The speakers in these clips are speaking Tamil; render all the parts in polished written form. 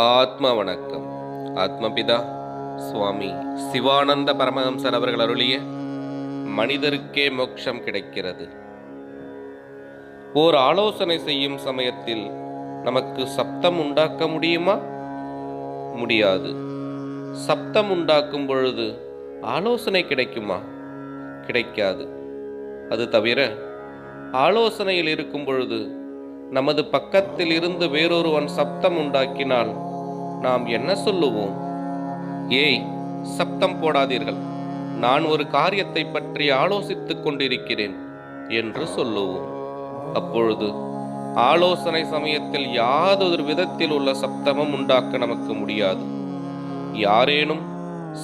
ஆத்ம வணக்கம். ஆத்மபிதா சுவாமி சிவானந்த பரமஹம்சர் அவர்கள் அருளிய மனிதருக்கே மோட்சம் கிடைக்கிறது. ஓர் ஆலோசனை செய்யும் சமயத்தில் நமக்கு சப்தம் உண்டாக்க முடியுமா? முடியாது. சப்தம் உண்டாக்கும் பொழுது ஆலோசனை கிடைக்குமா? கிடைக்காது. அது தவிர ஆலோசனையில் இருக்கும் பொழுது நமது பக்கத்தில் இருந்து வேறொருவன் சப்தம் உண்டாக்கினால் நாம் என்ன சொல்லுவோம்? ஏய், சப்தம் போடாதீர்கள், நான் ஒரு காரியத்தை பற்றி ஆலோசித்துக் கொண்டிருக்கிறேன் என்று சொல்லுவோம். அப்பொழுது ஆலோசனை சமயத்தில் யாதொரு விதத்தில் உள்ள சப்தமும் உண்டாக்க நமக்கு முடியாது. யாரேனும்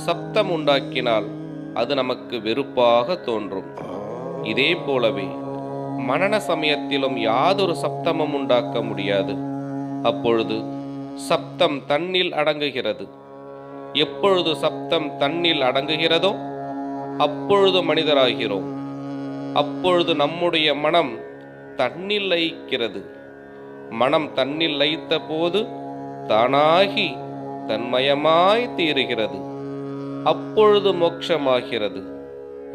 சப்தம் உண்டாக்கினால் அது நமக்கு வெறுப்பாக தோன்றும். இதே போலவே மனன சமயத்திலும் யாதொரு சப்தமும் உண்டாக்க முடியாது. அப்பொழுது சப்தம் தன்னில் அடங்குகிறது. எப்பொழுது சப்தம் தன்னில் அடங்குகிறதோ அப்பொழுது மனிதராகிறோம். அப்பொழுது நம்முடைய மனம் தன்னில் லயிக்கிறது. மனம் தன்னில் லயித்த போது தானாகி தன்மயமாய் தீருகிறது. அப்பொழுது மோட்சமாகிறது.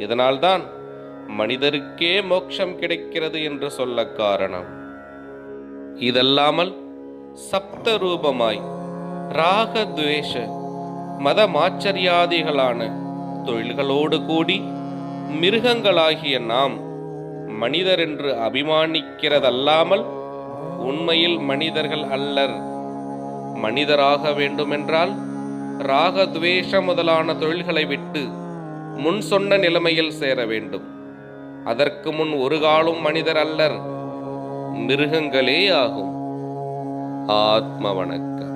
இதனால்தான் மனிதருக்கே மோட்சம் கிடைக்கிறது என்று சொல்ல காரணம். இதல்லாமல் சப்த ரூபமாய் ராகத்வேஷ மதமாச்சரியாதிகளான தொழில்களோடு கூடி மிருகங்களாகிய நாம் மனிதர் என்று அபிமானிக்கிறதல்லாமல் உண்மையில் மனிதர்கள் அல்லர். மனிதராக வேண்டுமென்றால் ராகத்வேஷ முதலான தொழில்களை விட்டு முன் சொன்ன நிலைமையில் சேர வேண்டும். அதற்கு முன் ஒரு காலும் மனிதர் அல்லர், மிருகங்களே ஆகும். ஆத்ம வணக்கம்.